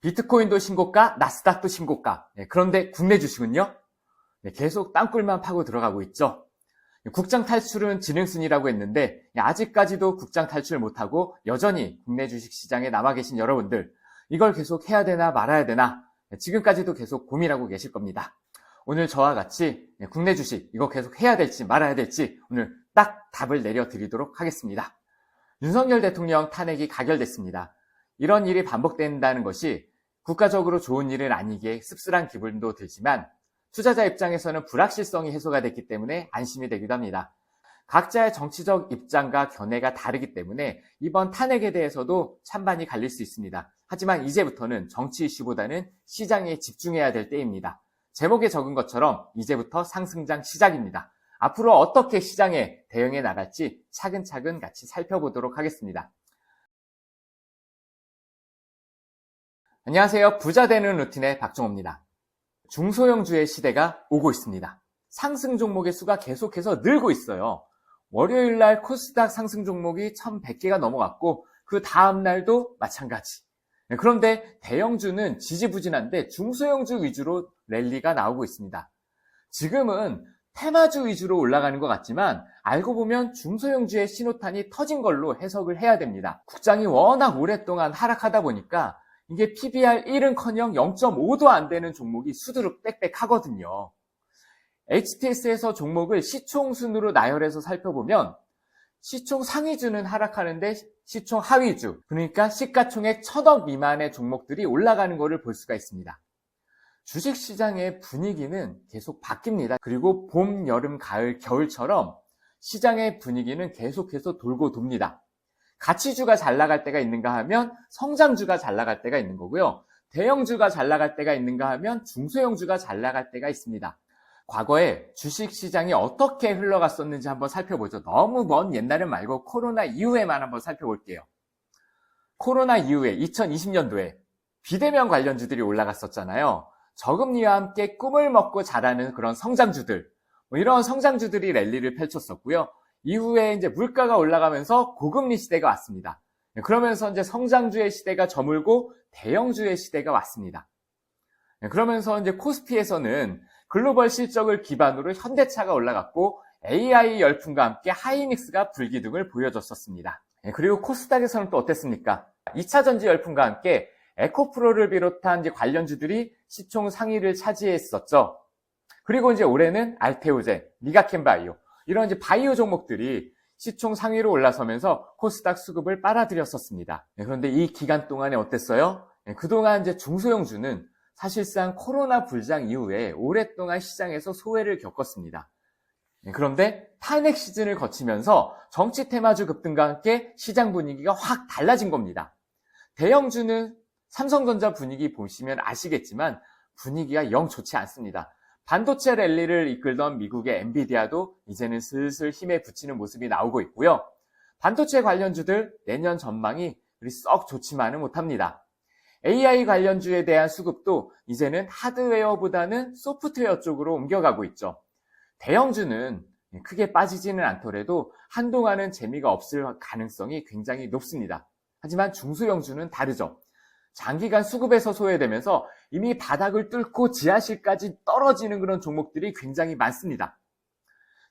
비트코인도 신고가, 나스닥도 신고가. 그런데 국내 주식은요? 계속 땅굴만 파고 들어가고 있죠. 국장 탈출은 지능순이라고 했는데 아직까지도 국장 탈출 못하고 여전히 국내 주식시장에 남아 계신 여러분들, 이걸 계속 해야 되나 말아야 되나 지금까지도 계속 고민하고 계실 겁니다. 오늘 저와 같이 국내 주식 이거 계속 해야 될지 말아야 될지 오늘 딱 답을 내려드리도록 하겠습니다. 윤석열 대통령 탄핵이 가결됐습니다. 이런 일이 반복된다는 것이 국가적으로 좋은 일은 아니기에 씁쓸한 기분도 들지만 투자자 입장에서는 불확실성이 해소가 됐기 때문에 안심이 되기도 합니다. 각자의 정치적 입장과 견해가 다르기 때문에 이번 탄핵에 대해서도 찬반이 갈릴 수 있습니다. 하지만 이제부터는 정치 이슈보다는 시장에 집중해야 될 때입니다. 제목에 적은 것처럼 이제부터 상승장 시작입니다. 앞으로 어떻게 시장에 대응해 나갈지 차근차근 같이 살펴보도록 하겠습니다. 안녕하세요. 부자 되는 루틴의 박종호입니다. 중소형주의 시대가 오고 있습니다. 상승 종목의 수가 계속해서 늘고 있어요. 월요일날 코스닥 상승 종목이 1100개가 넘어갔고 그 다음날도 마찬가지. 그런데 대형주는 지지부진한데 중소형주 위주로 랠리가 나오고 있습니다. 지금은 테마주 위주로 올라가는 것 같지만 알고 보면 중소형주의 신호탄이 터진 걸로 해석을 해야 됩니다. 국장이 워낙 오랫동안 하락하다 보니까 이게 PBR 1은커녕 0.5도 안 되는 종목이 수두룩 빽빽 하거든요. HTS에서 종목을 시총순으로 나열해서 살펴보면 시총 상위주는 하락하는데 시총 하위주, 그러니까 시가총액 1000억 미만의 종목들이 올라가는 것을 볼 수가 있습니다. 주식시장의 분위기는 계속 바뀝니다. 그리고 봄, 여름, 가을, 겨울처럼 시장의 분위기는 계속해서 돌고 돕니다. 가치주가 잘 나갈 때가 있는가 하면 성장주가 잘 나갈 때가 있는 거고요. 대형주가 잘 나갈 때가 있는가 하면 중소형주가 잘 나갈 때가 있습니다. 과거에 주식시장이 어떻게 흘러갔었는지 한번 살펴보죠. 너무 먼 옛날은 말고 코로나 이후에만 한번 살펴볼게요. 코로나 이후에 2020년도에 비대면 관련주들이 올라갔었잖아요. 저금리와 함께 꿈을 먹고 자라는 그런 성장주들, 이런 성장주들이 랠리를 펼쳤었고요. 이후에 이제 물가가 올라가면서 고금리 시대가 왔습니다. 그러면서 이제 성장주의 시대가 저물고 대형주의 시대가 왔습니다. 그러면서 이제 코스피에서는 글로벌 실적을 기반으로 현대차가 올라갔고 AI 열풍과 함께 하이닉스가 불기둥을 보여줬었습니다. 그리고 코스닥에서는 또 어땠습니까? 2차 전지 열풍과 함께 에코프로를 비롯한 이제 관련주들이 시총 상위를 차지했었죠. 그리고 이제 올해는 알테오젠, 미가캔바이오, 이런 이제 바이오 종목들이 시총 상위로 올라서면서 코스닥 수급을 빨아들였었습니다. 그런데 이 기간 동안에 어땠어요? 그동안 이제 중소형주는 사실상 코로나 불장 이후에 오랫동안 시장에서 소외를 겪었습니다. 그런데 탄핵 시즌을 거치면서 정치 테마주 급등과 함께 시장 분위기가 확 달라진 겁니다. 대형주는 삼성전자 분위기 보시면 아시겠지만 분위기가 영 좋지 않습니다. 반도체 랠리를 이끌던 미국의 엔비디아도 이제는 슬슬 힘에 붙이는 모습이 나오고 있고요. 반도체 관련주들 내년 전망이 그리 썩 좋지만은 못합니다. AI 관련주에 대한 수급도 이제는 하드웨어보다는 소프트웨어 쪽으로 옮겨가고 있죠. 대형주는 크게 빠지지는 않더라도 한동안은 재미가 없을 가능성이 굉장히 높습니다. 하지만 중소형주는 다르죠. 장기간 수급에서 소외되면서 이미 바닥을 뚫고 지하실까지 떨어지는 그런 종목들이 굉장히 많습니다.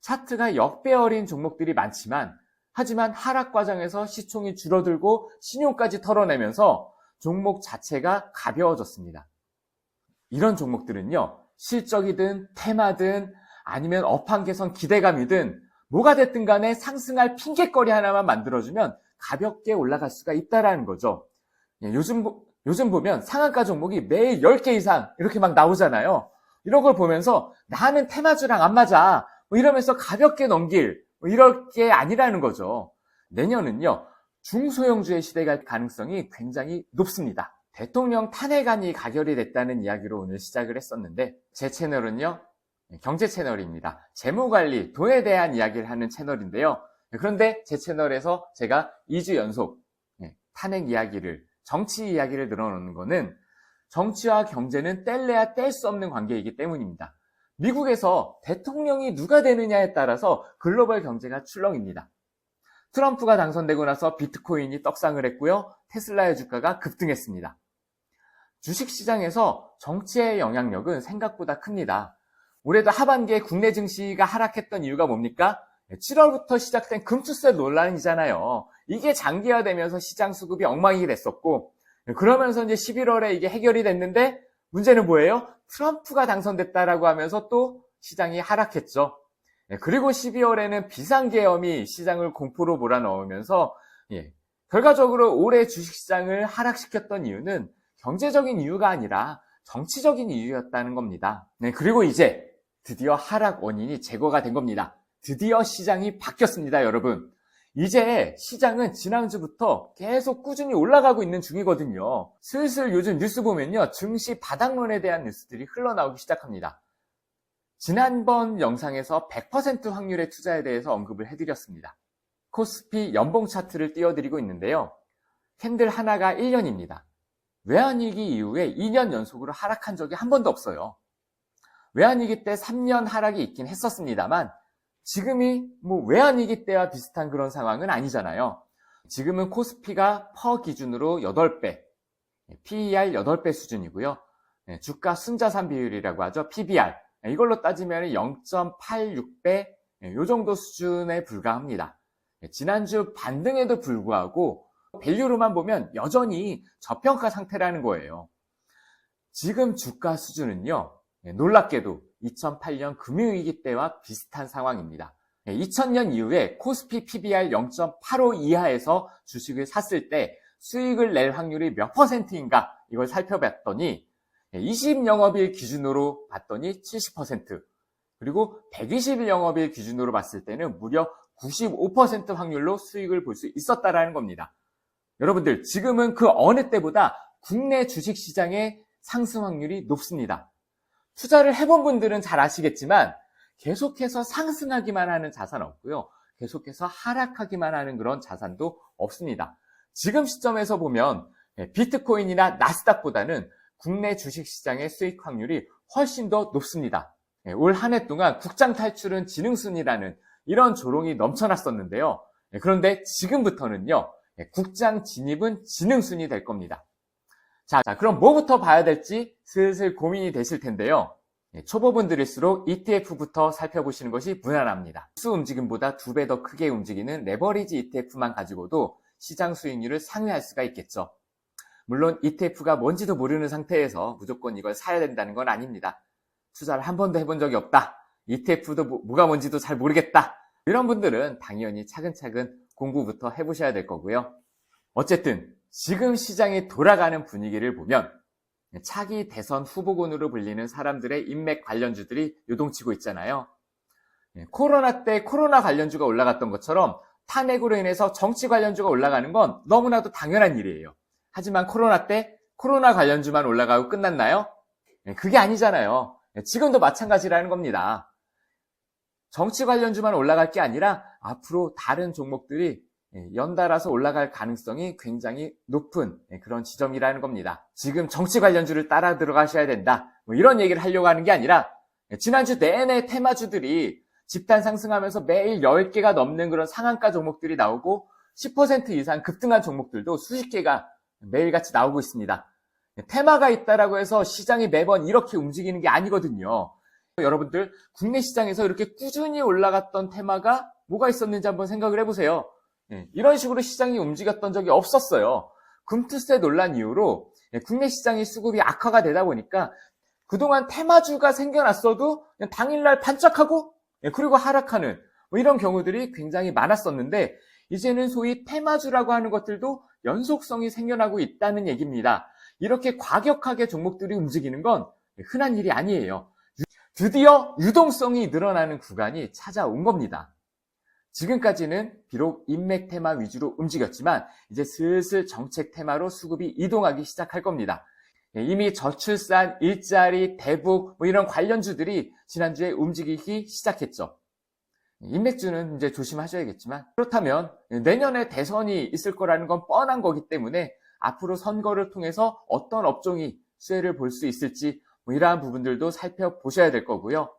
차트가 역배 어린 종목들이 많지만 하지만 하락 과정에서 시총이 줄어들고 신용까지 털어내면서 종목 자체가 가벼워졌습니다. 이런 종목들은요, 실적이든 테마든 아니면 업황 개선 기대감이든 뭐가 됐든 간에 상승할 핑계거리 하나만 만들어주면 가볍게 올라갈 수가 있다는 거죠. 요즘 보면 상한가 종목이 매일 10개 이상 이렇게 막 나오잖아요. 이런 걸 보면서 나는 테마주랑 안 맞아 이러면서 가볍게 넘길 이럴 게 아니라는 거죠. 내년은요, 중소형주의 시대가 갈 가능성이 굉장히 높습니다. 대통령 탄핵안이 가결이 됐다는 이야기로 오늘 시작을 했었는데 제 채널은요, 경제 채널입니다. 재무관리, 돈에 대한 이야기를 하는 채널인데요. 그런데 제 채널에서 제가 2주 연속 탄핵 이야기를, 정치 이야기를 늘어놓는 거는 정치와 경제는 뗄래야 뗄 수 없는 관계이기 때문입니다. 미국에서 대통령이 누가 되느냐에 따라서 글로벌 경제가 출렁입니다. 트럼프가 당선되고 나서 비트코인이 떡상을 했고요. 테슬라의 주가가 급등했습니다. 주식시장에서 정치의 영향력은 생각보다 큽니다. 올해도 하반기에 국내 증시가 하락했던 이유가 뭡니까? 7월부터 시작된 금투세 논란이잖아요. 이게 장기화되면서 시장 수급이 엉망이 됐었고, 그러면서 이제 11월에 이게 해결이 됐는데, 문제는 뭐예요? 트럼프가 당선됐다라고 하면서 또 시장이 하락했죠. 그리고 12월에는 비상계엄이 시장을 공포로 몰아넣으면서, 결과적으로 올해 주식시장을 하락시켰던 이유는 경제적인 이유가 아니라 정치적인 이유였다는 겁니다. 그리고 이제 드디어 하락 원인이 제거가 된 겁니다. 드디어 시장이 바뀌었습니다, 여러분. 이제 시장은 지난주부터 계속 꾸준히 올라가고 있는 중이거든요. 슬슬 요즘 뉴스 보면요, 증시 바닥론에 대한 뉴스들이 흘러나오기 시작합니다. 지난번 영상에서 100% 확률의 투자에 대해서 언급을 해드렸습니다. 코스피 연봉 차트를 띄워드리고 있는데요. 캔들 하나가 1년입니다. 외환위기 이후에 2년 연속으로 하락한 적이 한 번도 없어요. 외환위기 때 3년 하락이 있긴 했었습니다만 지금이 외환위기 때와 비슷한 그런 상황은 아니잖아요. 지금은 코스피가 퍼 기준으로 8배, PER 8배 수준이고요. 주가 순자산 비율이라고 하죠. PBR. 이걸로 따지면 0.86배, 이 정도 수준에 불과합니다. 지난주 반등에도 불구하고 밸류로만 보면 여전히 저평가 상태라는 거예요. 지금 주가 수준은요, 놀랍게도 2008년 금융위기 때와 비슷한 상황입니다. 2000년 이후에 코스피 PBR 0.85 이하에서 주식을 샀을 때 수익을 낼 확률이 몇 %인가 이걸 살펴봤더니 20영업일 기준으로 봤더니 70%, 그리고 120일 영업일 기준으로 봤을 때는 무려 95% 확률로 수익을 볼 수 있었다라는 겁니다. 여러분들, 지금은 그 어느 때보다 국내 주식시장의 상승 확률이 높습니다. 투자를 해본 분들은 잘 아시겠지만 계속해서 상승하기만 하는 자산 없고요. 계속해서 하락하기만 하는 그런 자산도 없습니다. 지금 시점에서 보면 비트코인이나 나스닥보다는 국내 주식시장의 수익 확률이 훨씬 더 높습니다. 올 한 해 동안 국장 탈출은 지능순이라는 이런 조롱이 넘쳐났었는데요. 그런데 지금부터는요, 국장 진입은 지능순이 될 겁니다. 자, 그럼 뭐부터 봐야 될지 슬슬 고민이 되실 텐데요. 초보분들일수록 ETF부터 살펴보시는 것이 무난합니다. 수 움직임보다 2배 더 크게 움직이는 레버리지 ETF만 가지고도 시장 수익률을 상회할 수가 있겠죠. 물론 ETF가 뭔지도 모르는 상태에서 무조건 이걸 사야 된다는 건 아닙니다. 투자를 한 번도 해본 적이 없다. ETF도 뭐가 뭔지도 잘 모르겠다. 이런 분들은 당연히 차근차근 공부부터 해보셔야 될 거고요. 어쨌든 지금 시장이 돌아가는 분위기를 보면 차기 대선 후보군으로 불리는 사람들의 인맥 관련주들이 요동치고 있잖아요. 코로나 때 코로나 관련주가 올라갔던 것처럼 탄핵으로 인해서 정치 관련주가 올라가는 건 너무나도 당연한 일이에요. 하지만 코로나 때 코로나 관련주만 올라가고 끝났나요? 그게 아니잖아요. 지금도 마찬가지라는 겁니다. 정치 관련주만 올라갈 게 아니라 앞으로 다른 종목들이 연달아서 올라갈 가능성이 굉장히 높은 그런 지점이라는 겁니다. 지금 정치 관련주를 따라 들어가셔야 된다, 이런 얘기를 하려고 하는 게 아니라 지난주 내내 테마주들이 집단 상승하면서 매일 10개가 넘는 그런 상한가 종목들이 나오고 10% 이상 급등한 종목들도 수십 개가 매일같이 나오고 있습니다. 테마가 있다라고 해서 시장이 매번 이렇게 움직이는 게 아니거든요. 여러분들, 국내 시장에서 이렇게 꾸준히 올라갔던 테마가 뭐가 있었는지 한번 생각을 해보세요. 이런 식으로 시장이 움직였던 적이 없었어요. 금투세 논란 이후로 국내 시장의 수급이 악화가 되다 보니까 그동안 테마주가 생겨났어도 그냥 당일날 반짝하고 그리고 하락하는 이런 경우들이 굉장히 많았었는데, 이제는 소위 테마주라고 하는 것들도 연속성이 생겨나고 있다는 얘기입니다. 이렇게 과격하게 종목들이 움직이는 건 흔한 일이 아니에요. 드디어 유동성이 늘어나는 구간이 찾아온 겁니다. 지금까지는 비록 인맥 테마 위주로 움직였지만 이제 슬슬 정책 테마로 수급이 이동하기 시작할 겁니다. 이미 저출산, 일자리, 대북 이런 관련주들이 지난주에 움직이기 시작했죠. 인맥주는 이제 조심하셔야겠지만, 그렇다면 내년에 대선이 있을 거라는 건 뻔한 거기 때문에 앞으로 선거를 통해서 어떤 업종이 수혜를 볼 수 있을지 이러한 부분들도 살펴보셔야 될 거고요.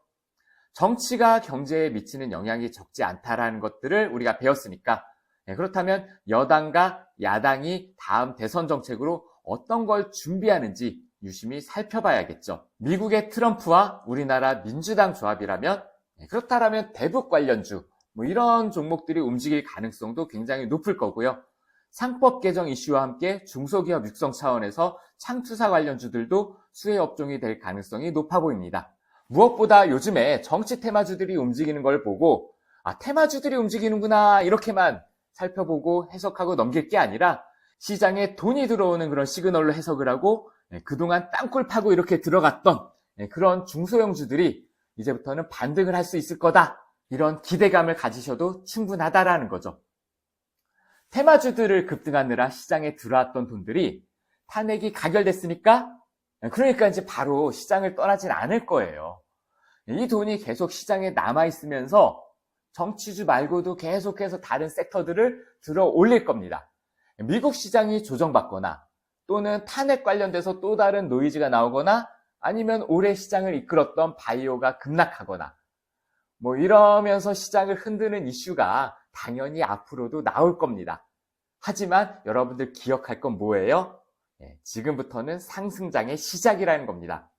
정치가 경제에 미치는 영향이 적지 않다라는 것들을 우리가 배웠으니까, 그렇다면 여당과 야당이 다음 대선 정책으로 어떤 걸 준비하는지 유심히 살펴봐야겠죠. 미국의 트럼프와 우리나라 민주당 조합이라면, 그렇다면 대북 관련주, 이런 종목들이 움직일 가능성도 굉장히 높을 거고요. 상법 개정 이슈와 함께 중소기업 육성 차원에서 창투사 관련주들도 수혜 업종이 될 가능성이 높아 보입니다. 무엇보다 요즘에 정치 테마주들이 움직이는 걸 보고 테마주들이 움직이는구나 이렇게만 살펴보고 해석하고 넘길 게 아니라 시장에 돈이 들어오는 그런 시그널로 해석을 하고 그동안 땅굴 파고 이렇게 들어갔던 그런 중소형주들이 이제부터는 반등을 할 수 있을 거다. 이런 기대감을 가지셔도 충분하다라는 거죠. 테마주들을 급등하느라 시장에 들어왔던 돈들이 탄핵이 가결됐으니까 그러니까 이제 바로 시장을 떠나진 않을 거예요. 이 돈이 계속 시장에 남아있으면서 정치주 말고도 계속해서 다른 섹터들을 들어 올릴 겁니다. 미국 시장이 조정받거나 또는 탄핵 관련돼서 또 다른 노이즈가 나오거나 아니면 올해 시장을 이끌었던 바이오가 급락하거나 이러면서 시장을 흔드는 이슈가 당연히 앞으로도 나올 겁니다. 하지만 여러분들 기억할 건 뭐예요? 지금부터는 상승장의 시작이라는 겁니다.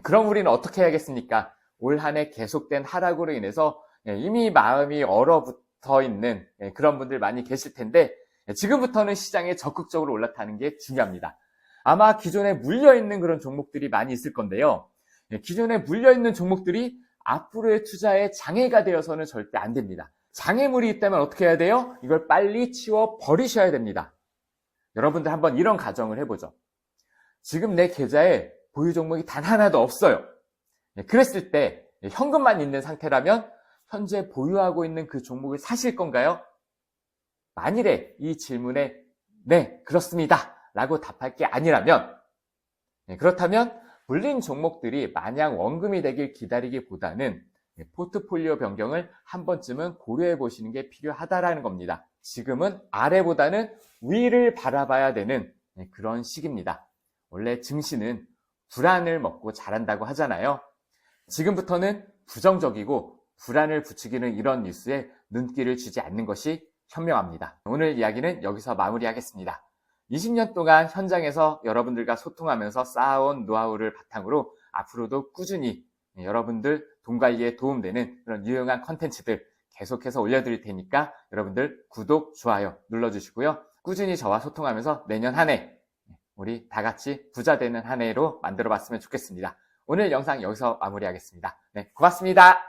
그럼 우리는 어떻게 해야겠습니까? 올 한 해 계속된 하락으로 인해서 이미 마음이 얼어붙어 있는 그런 분들 많이 계실 텐데 지금부터는 시장에 적극적으로 올라타는 게 중요합니다. 아마 기존에 물려있는 그런 종목들이 많이 있을 건데요. 기존에 물려있는 종목들이 앞으로의 투자에 장애가 되어서는 절대 안 됩니다. 장애물이 있다면 어떻게 해야 돼요? 이걸 빨리 치워 버리셔야 됩니다. 여러분들 한번 이런 가정을 해보죠. 지금 내 계좌에 보유 종목이 단 하나도 없어요. 그랬을 때 현금만 있는 상태라면 현재 보유하고 있는 그 종목을 사실 건가요? 만일에 이 질문에 네, 그렇습니다 라고 답할 게 아니라면 그렇다면 물린 종목들이 마냥 원금이 되길 기다리기보다는 포트폴리오 변경을 한 번쯤은 고려해 보시는 게 필요하다라는 겁니다. 지금은 아래보다는 위를 바라봐야 되는 그런 시기입니다. 원래 증시는 불안을 먹고 자란다고 하잖아요. 지금부터는 부정적이고 불안을 부추기는 이런 뉴스에 눈길을 주지 않는 것이 현명합니다. 오늘 이야기는 여기서 마무리하겠습니다. 20년 동안 현장에서 여러분들과 소통하면서 쌓아온 노하우를 바탕으로 앞으로도 꾸준히 여러분들 돈 관리에 도움되는 그런 유용한 컨텐츠들 계속해서 올려드릴 테니까 여러분들 구독, 좋아요 눌러주시고요. 꾸준히 저와 소통하면서 내년 한 해 우리 다 같이 부자 되는 한 해로 만들어 봤으면 좋겠습니다. 오늘 영상 여기서 마무리하겠습니다. 네, 고맙습니다.